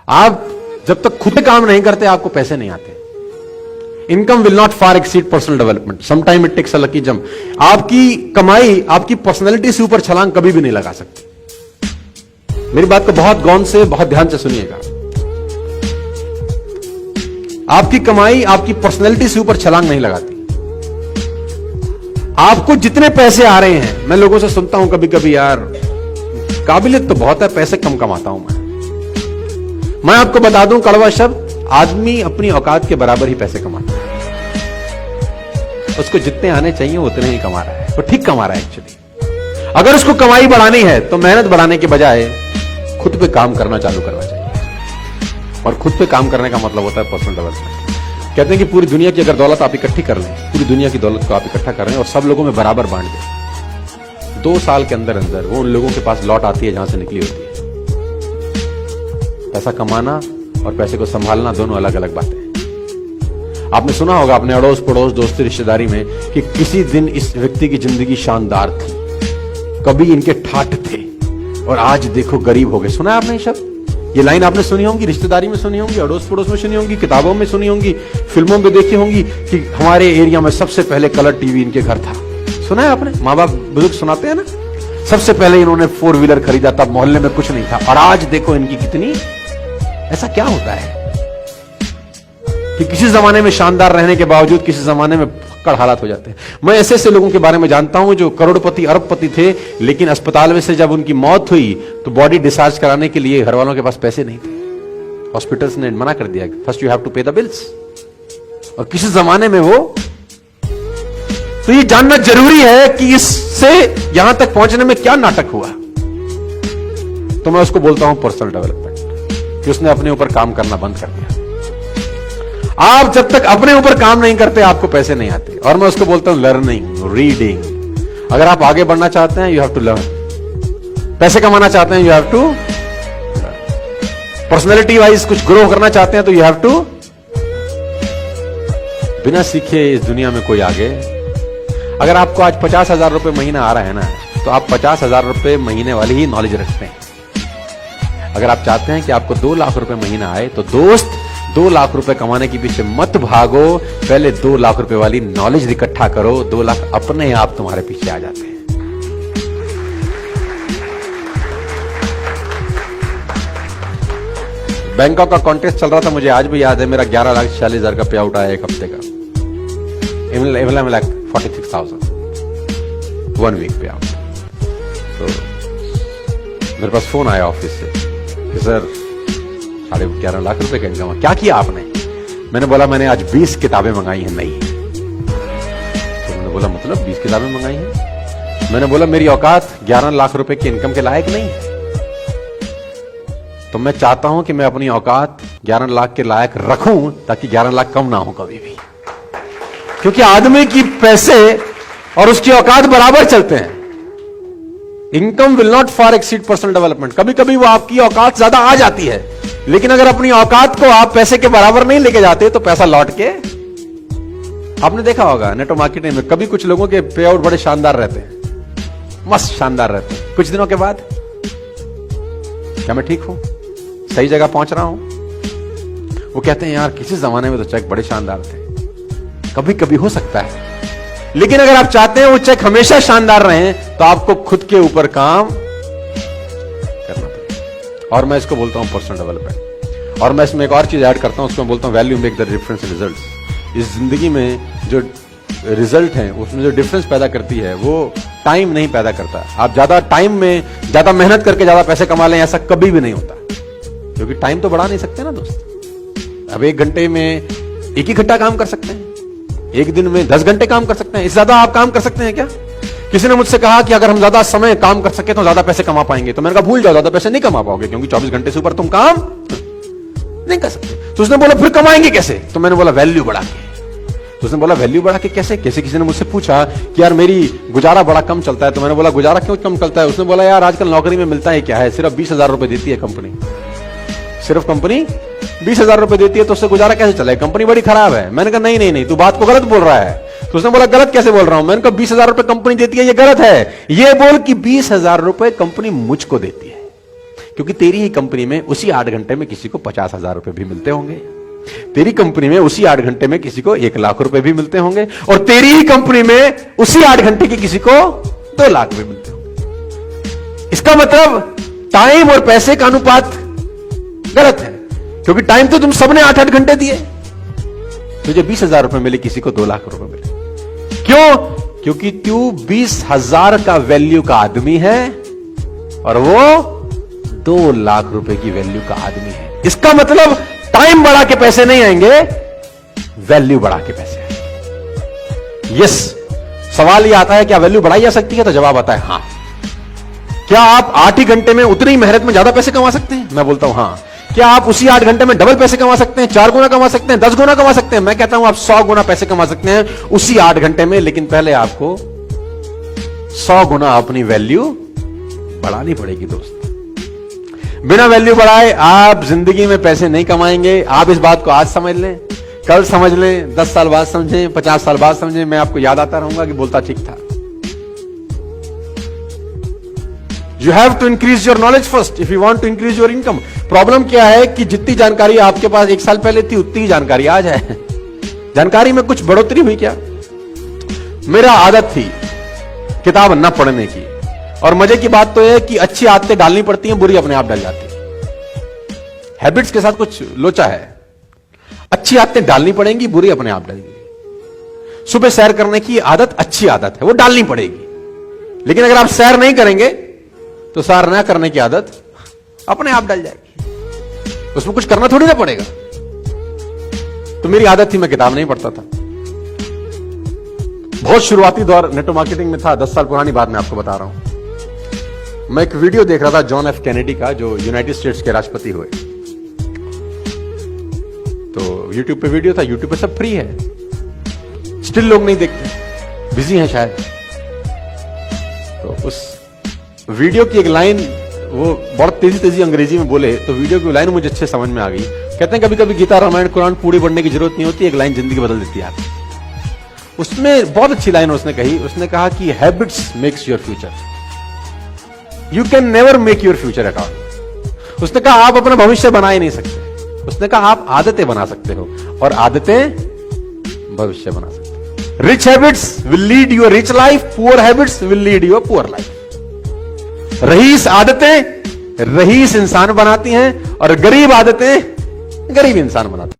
आप जब तक खुद काम नहीं करते आपको पैसे नहीं आते। Income will not far exceed personal development, sometime it takes a lucky jump. आपकी कमाई आपकी पर्सनैलिटी से ऊपर छलांग कभी भी नहीं लगा सकती। मेरी बात को बहुत गौर से बहुत ध्यान से सुनिएगा। आपकी कमाई आपकी पर्सनैलिटी से ऊपर छलांग नहीं लगाती। आपको जितने पैसे आ रहे हैं, मैं लोगों से सुनता हूं कभी कभी, यार काबिलियत तो बहुत है, पैसे कम कमाता हूं मैं आपको बता दूं कड़वा शब्द, आदमी अपनी औकात के बराबर ही पैसे कमाता है। उसको जितने आने चाहिए उतने ही कमा रहा है, वो ठीक कमा रहा है एक्चुअली। अगर उसको कमाई बढ़ानी है तो मेहनत बढ़ाने के बजाय खुद पे काम करना चालू करना चाहिए। और खुद पे काम करने का मतलब होता है पर्सनल डेवलपमेंट। कहते हैं कि पूरी दुनिया की अगर दौलत आप इकट्ठी कर लें, पूरी दुनिया की दौलत को आप इकट्ठा कर रहे हैं और सब लोगों में बराबर बांट दें, 2 साल के अंदर अंदर वो उन लोगों के पास लौट आती है जहां से निकली होती है। पैसा कमाना और पैसे को संभालना दोनों अलग अलग बातें हैं। आपने सुना होगा अपने अड़ोस पड़ोस दोस्ती रिश्तेदारी में कि किसी दिन इस व्यक्ति की जिंदगी शानदार थी, कभी इनके ठाठ थे और आज देखो गरीब हो गए। सुना है आपने ये शब्द? ये लाइन आपने सुनी होंगी, रिश्तेदारी में सुनी होंगी, अड़ोस पड़ोस में सुनी होंगी, किताबों में सुनी होंगी, फिल्मों में देखी होंगी कि हमारे एरिया में सबसे पहले कलर टीवी इनके घर था। सुना है आपने? माँ बाप बुजुर्ग सुनाते हैं ना, सबसे पहले इन्होंने 4 व्हीलर खरीदा, तब मोहल्ले में कुछ नहीं था और आज देखो इनकी कितनी। ऐसा क्या होता है कि किसी जमाने में शानदार रहने के बावजूद किसी जमाने में फक्कड़ हालात हो जाते हैं। मैं ऐसे ऐसे लोगों के बारे में जानता हूं जो करोड़पति अरबपति थे, लेकिन अस्पताल में से जब उनकी मौत हुई तो बॉडी डिस्चार्ज कराने के लिए घर वालों के पास पैसे नहीं थे। हॉस्पिटल्स ने मना कर दिया, फर्स्ट यू हैव टू पे द बिल्स। और किसी जमाने में वो, तो ये जानना जरूरी है कि इससे यहां तक पहुंचने में क्या नाटक हुआ। तो मैं उसको बोलता हूं पर्सनल डेवलपमेंट, कि उसने अपने ऊपर काम करना बंद कर दिया। आप जब तक अपने ऊपर काम नहीं करते आपको पैसे नहीं आते। और मैं उसको बोलता हूं लर्निंग, रीडिंग। अगर आप आगे बढ़ना चाहते हैं यू हैव टू लर्न। पैसे कमाना चाहते हैं you have to, personality wise कुछ ग्रो करना चाहते हैं तो यू हैव टू। बिना सीखे इस दुनिया में कोई आगे। अगर आपको आज 50,000 रुपए महीना आ रहा है ना, तो आप 50,000 रुपए महीने वाली ही नॉलेज रखते हैं। अगर आप चाहते हैं कि आपको 2 लाख रुपए महीना आए तो दोस्त 2 लाख रुपए कमाने के पीछे मत भागो, पहले 2 लाख रुपए वाली नॉलेज इकट्ठा करो। 2 लाख अपने आप तुम्हारे पीछे आ जाते हैं। बैंकॉक का कॉन्टेस्ट चल रहा था, मुझे आज भी याद है। मेरा 11,40,000 का पे आउट आया एक हफ्ते का, 11,46,000 1 वीक पे आउट। तो मेरे पास फोन आया ऑफिस से कि सर 11.5 लाख रुपए का इनकम। क्या किया आपने? मैंने बोला मैंने आज 20 किताबें मंगाई हैं नई। तो मैंने बोला मतलब 20 किताबें मंगाई हैं? मैंने बोला मेरी औकात 11 लाख रुपए की इनकम के लायक नहीं है। तो मैं चाहता हूं कि मैं अपनी औकात 11 लाख के लायक रखूं ताकि 11 लाख कम ना हो कभी भी। क्योंकि आदमी की पैसे और उसकी औकात बराबर चलते हैं। Income will not far exceed personal development. कभी कभी वो आपकी औकात ज्यादा आ जाती है, लेकिन अगर अपनी औकात को आप पैसे के बराबर नहीं लेके जाते तो पैसा लौट के, आपने देखा होगा नेटवर्क मार्केटिंग में कभी कुछ लोगों के पे आउट बड़े शानदार रहते हैं, मस्त शानदार रहते हैं। कुछ दिनों के बाद क्या मैं ठीक हूं, सही जगह पहुंच रहा हूं? वो कहते हैं यार किसी जमाने में तो चेक बड़े शानदार थे। कभी कभी हो सकता है, लेकिन अगर आप चाहते हैं वो चेक हमेशा शानदार रहे तो आपको खुद के ऊपर काम करना पड़ेगा। और मैं इसको बोलता हूं पर्सनल डेवलपमेंट। और मैं इसमें एक और चीज ऐड करता हूं, उसको मैं बोलता हूं value make the difference in results. इस जिंदगी में जो रिजल्ट है उसमें जो डिफरेंस पैदा करती है वो टाइम नहीं पैदा करता। आप ज्यादा टाइम में ज्यादा मेहनत करके ज्यादा पैसे कमा लें, ऐसा कभी भी नहीं होता, क्योंकि टाइम तो बढ़ा नहीं सकते ना दोस्त। अब 1 घंटे में 1 ही घंटा काम कर सकते हैं, एक दिन में 10 घंटे काम कर सकते हैं। इससे ज्यादा आप काम कर सकते हैं क्या? किसी ने मुझसे कहा कि अगर हम ज्यादा समय काम कर सके तो ज्यादा पैसे कमा पाएंगे। तो मैंने कहा भूल जाओ, ज्यादा पैसे नहीं कमा पाओगे, क्योंकि 24 घंटे से ऊपर तुम काम नहीं कर सकते। तो उसने बोला फिर कमाएंगे कैसे? तो मैंने बोला वैल्यू बढ़ा के। तो उसने बोला वैल्यू बढ़ा के कैसे? किसी ने मुझसे पूछा कि यार मेरी गुजारा बड़ा कम चलता है। तो मैंने बोला गुजारा क्यों कम चलता है? उसने बोला यार आजकल नौकरी में मिलता है क्या है, सिर्फ 20,000 रुपए देती है कंपनी। सिर्फ कंपनी 20,000 रुपए देती है तो उससे गुजारा कैसे चले? कंपनी बड़ी खराब है। मैंने कहा नहीं तू बात को गलत बोल रहा है। तो उसने बोला गलत कैसे बोल रहा हूं? मैंने कहा 20,000 रुपए कंपनी देती है ये गलत है। ये बोल कि 20,000 रुपए कंपनी मुझको देती है। क्योंकि तेरी ही कंपनी में उसी 8 घंटे में किसी को 50,000 रुपए भी मिलते होंगे, तेरी कंपनी में उसी 8 घंटे में किसी को 1 लाख रुपए भी मिलते होंगे, और तेरी ही कंपनी में उसी 8 घंटे के किसी को 2 लाख भी मिलते होंगे। इसका मतलब टाइम और पैसे का अनुपात गलत है, क्योंकि टाइम तो तुम सबने 8-8 घंटे दिए, तुझे 20,000 रुपए मिले, किसी को 2 लाख रुपए मिले। क्यों? क्योंकि तू 20,000 का वैल्यू का आदमी है और वो 2 लाख रुपए की वैल्यू का आदमी है। इसका मतलब टाइम बढ़ा के पैसे नहीं आएंगे, वैल्यू बढ़ा के पैसे आएंगे। यस, सवाल यह आता है क्या वैल्यू बढ़ाई जा सकती है? तो जवाब आता है हां। क्या आप 8 ही घंटे में उतनी मेहनत में ज्यादा पैसे कमा सकते हैं? मैं बोलता हूं हां। क्या आप उसी 8 घंटे में डबल पैसे कमा सकते हैं, 4 गुना कमा सकते हैं, 10 गुना कमा सकते हैं? मैं कहता हूं आप 100 गुना पैसे कमा सकते हैं उसी 8 घंटे में, लेकिन पहले आपको 100 गुना अपनी वैल्यू बढ़ानी पड़ेगी दोस्त। बिना वैल्यू बढ़ाए आप जिंदगी में पैसे नहीं कमाएंगे। आप इस बात को आज समझ लें, कल समझ लें, 10 साल बाद समझें, 50 साल बाद समझें, मैं आपको याद आता रहूंगा कि बोलता ठीक था। You have to increase your knowledge first if you want to increase your income. Problem क्या है कि जितनी जानकारी आपके पास 1 साल पहले थी उतनी ही जानकारी आज है। जानकारी में कुछ बढ़ोतरी हुई क्या? मेरा आदत थी किताब न पढ़ने की, और मजे की बात तो यह कि अच्छी आदतें डालनी पड़ती हैं, बुरी अपने आप डल जाती है। हैबिट्स के साथ कुछ लोचा है। अच्छी आदतें डालनी पड़ेंगी, बुरी अपने आप डलेंगी। सुबह सैर करने की आदत अच्छी आदत है, वो डालनी पड़ेगी, लेकिन अगर आप सैर नहीं करेंगे तो सैर ना करने की आदत अपने आप डल जाएगी, उसमें कुछ करना थोड़ी ना पड़ेगा। तो मेरी आदत थी मैं किताब नहीं पढ़ता था। बहुत शुरुआती दौर नेटवर्क मार्केटिंग में था, 10 साल पुरानी बात मैं आपको बता रहा हूं। मैं एक वीडियो देख रहा था जॉन एफ कैनेडी का, जो यूनाइटेड स्टेट्स के राष्ट्रपति हुए। तो यूट्यूब पे वीडियो था, यूट्यूब पे सब फ्री है, स्टिल लोग नहीं देखते, बिजी हैं शायद। तो उस वीडियो की एक लाइन वो बहुत तेजी अंग्रेजी में बोले, तो वीडियो की लाइन मुझे अच्छे समझ में आ गई। कहते हैं कभी कभी गीता, रामायण, कुरान पूरी पढ़ने की जरूरत नहीं होती, एक लाइन जिंदगी बदल देती है आपकी। उसमें बहुत अच्छी लाइन उसने कही, उसने कहा कि habits makes your future, you can never make your future at all. उसने कहा आप अपना भविष्य बना ही नहीं सकते, उसने कहा आप आदतें बना सकते हो, और आदतें भविष्य बना सकते हो। Rich habits will lead you a rich life, poor habits will lead you a poor life. रईस आदतें रईस इंसान बनाती हैं, और गरीब आदतें गरीब इंसान बनाती हैं।